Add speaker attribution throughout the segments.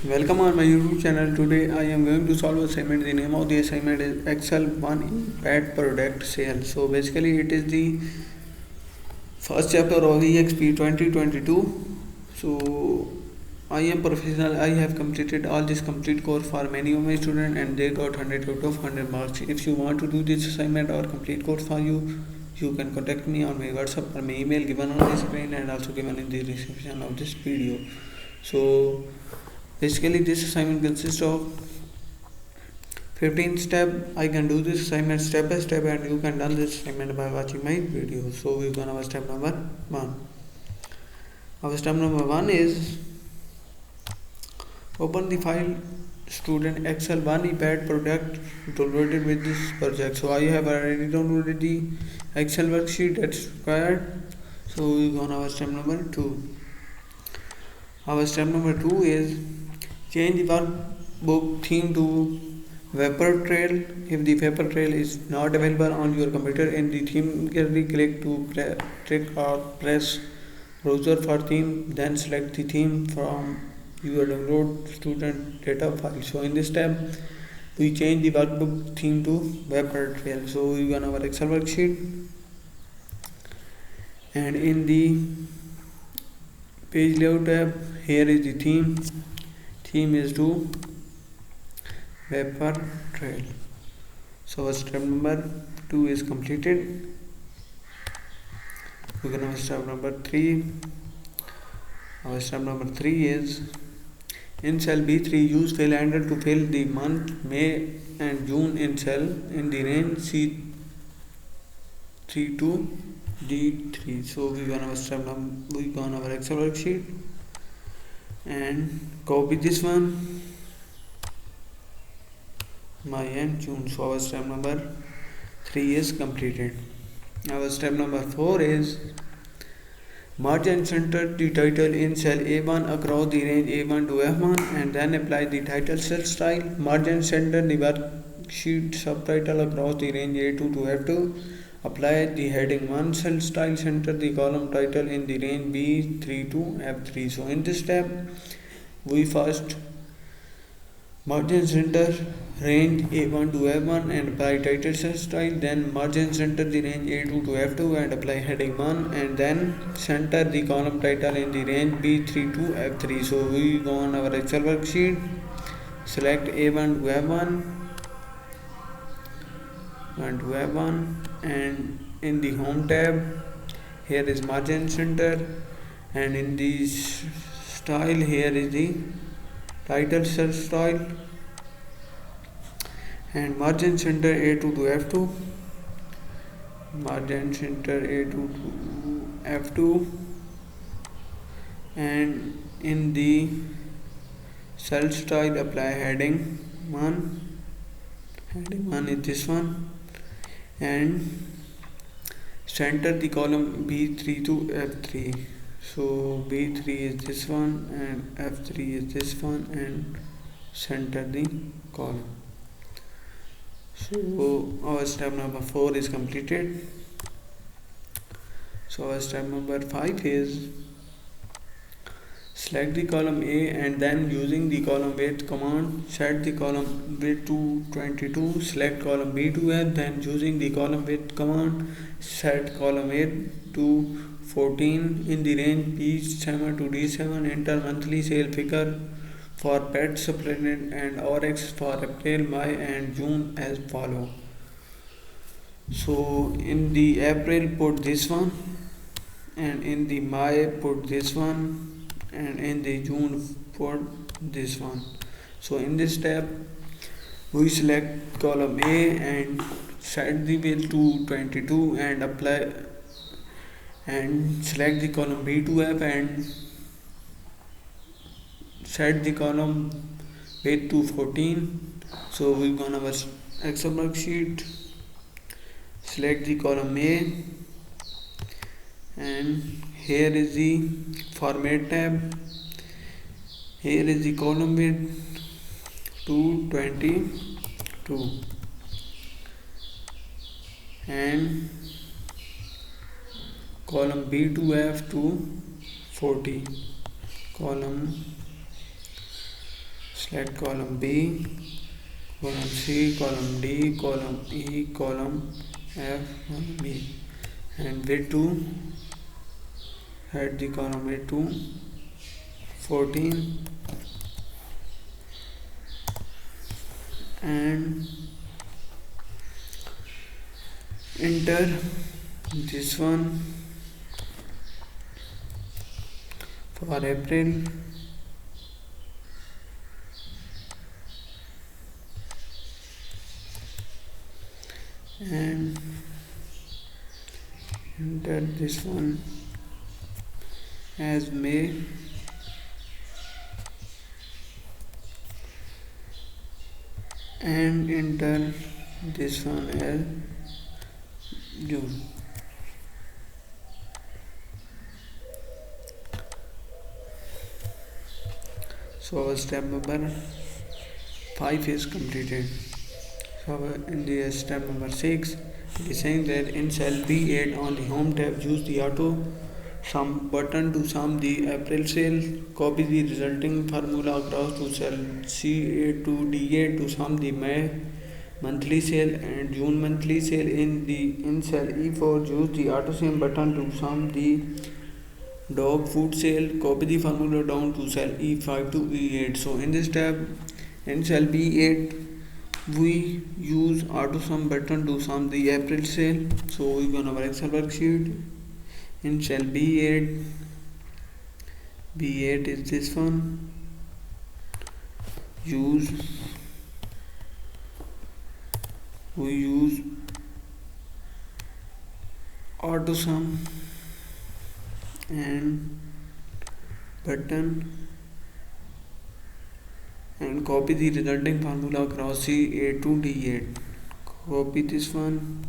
Speaker 1: Welcome on my YouTube channel. Today I am going to solve assignment. The name of the assignment is Excel 1 Pet Product Sale. So basically it is the first chapter of EXP 2022. So I am professional. I have completed all this complete course for many of my students and they got 100 out of 100 marks. If you want to do this assignment or complete course for you, you can contact me on my WhatsApp or my email given on the screen and also given in the description of this video. So basically this assignment consists of 15 steps. I can do this assignment step by step and you can done this assignment by watching my video. So we go on our step number 1. Our step number 1 is open the file student Excel 1 iPad product downloaded with this project. So I have already downloaded the Excel worksheet that's required. So we go on our step number 2. Our step number 2 is change the workbook theme to Vapor Trail. If the Vapor Trail is not available on your computer, in the theme gallery, click to click or press browser for theme, then select the theme from your download student data file. So in this step, we change the workbook theme to Vapor Trail. So we go on our Excel worksheet, and in the page layout tab, here is the theme. Theme is to Vapor Trail. So our step number 2 is completed. We can have step number 3. Our step number 3 is in cell B3 use fill handle to fill the month May and June in cell in the range C3 to D3. So we gonna have step number, we gonna our Excel worksheet and copy this one, May and June. So our step number 3 is completed. Our step number 4 is merge and center the title in cell A1 across the range A1 to F1 and then apply the title cell style. Merge and center the worksheet subtitle across the range A2 to F2. Apply the heading 1 cell style. Center the column title in the range B3 to F3. So in this step, we first merge and center range A1 to F1 and apply title cell style. Then merge and center the range A2 to F2 and apply heading 1 and then center the column title in the range B3 to F3. So we go on our Excel worksheet, select A1 to F1 and in the home tab, here is merge and center, and in the style, here is the title cell style and merge and center A2 to F2, merge and center A2 to F2, and in the cell style apply heading 1. Heading 1 is this one, and center the column B3 to F3. So B3 is this one and F3 is this one, and center the column. So our step number 4 is completed. So our step number 5 is select the column A and then using the column width command set the column width to 22. Select column B to F, then using the column width command set column A to 14 in the range B7 to D7. Enter monthly sale figure for pet supplement and RX for April, May and June as follow. So in the April put this one, and in the May put this one, and in the June put this one. So in this step, we select column A and set the width to 22 and apply, and select the column B to F and set the column width to 14. So we go on our Excel worksheet, select the column A, and here is the format tab. Here is the column width to 22 and column B to F to 40. Column select column B, column C, column D, column E, column F, column E, and width to add the column width to 14 and enter this one for April and enter this one as May and enter this one as June. So our step number 5 is completed. So in the step number 6 it is saying that in cell B8 on the home tab use the auto sum button to sum the April sale, copy the resulting formula across to cell C8 to D8 to sum the May monthly sale and June monthly sale. In cell E4 use the auto sum button to sum the dog food sale, copy the formula down to cell E5 to E8. So in this tab in cell B8 we use auto sum button to sum the April sale. So we go on our Excel worksheet. In cell B8 is this one, we use auto sum and button and copy the resulting formula across C8 to D8. Copy this one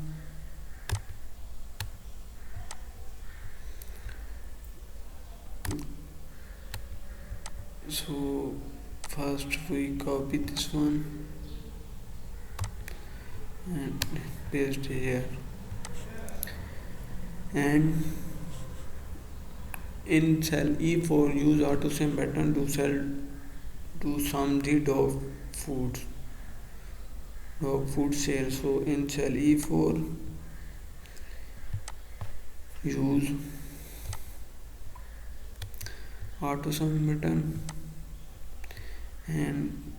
Speaker 1: so first we copy this one and paste here and in cell E4 use auto sum button to sum the dog food sale. So in cell E4 use auto sum button and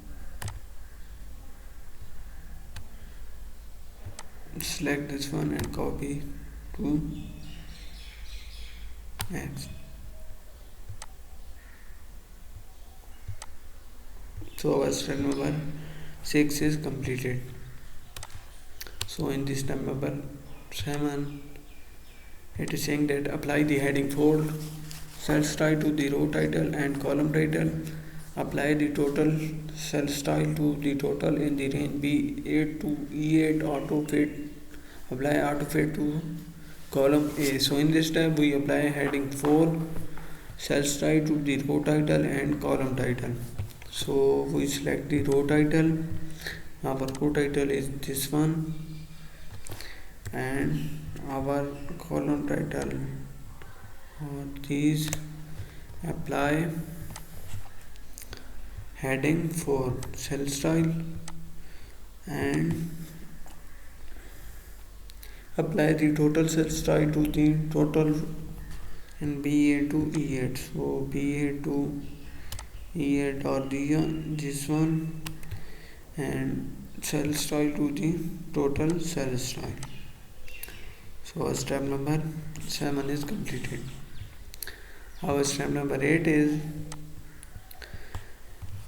Speaker 1: select this one and copy to X. So our step number 6 is completed. So in this step number 7 it is saying that apply the heading fold cell style to the row title and column title. Apply the total cell style to the total in the range B8 to E8. Auto fit. Apply auto fit to column A. So in this step we apply heading 4 cell style to the row title and column title. So we select the row title. Our row title is this one and our column title are these. Apply heading for cell style and apply the total cell style to the total in B8 to E8. So B8 to E8 or this one and cell style to the total cell style. So step number 7 is completed. Our step number 8 is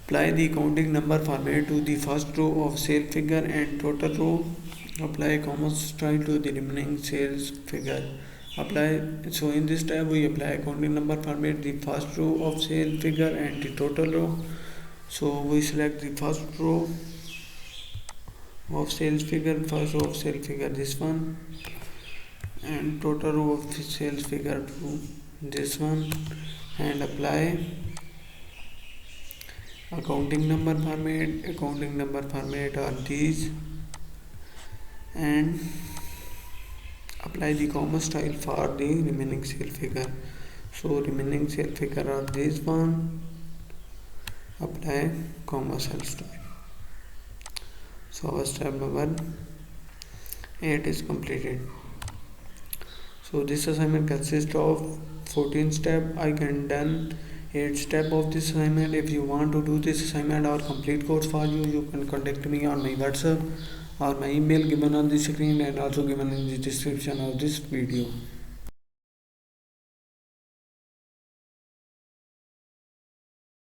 Speaker 1: apply the counting number format to the first row of sale figure and total row. Apply comma style to the remaining sales figure. So in this tab we apply counting number format the first row of sale figure and the total row. So we select the first row of sales figure, this one, and total row of the sales figure to this one, and apply accounting number format are these, and apply the comma style for the remaining sale figure. So remaining sale figure are this one. Apply comma cell style. So our step number 8 is completed. So this assignment consists of 14 steps. I can done 8 steps of this assignment. If you want to do this assignment or complete course for you, you can contact me on my WhatsApp or my email given on the screen and also given in the description of this video.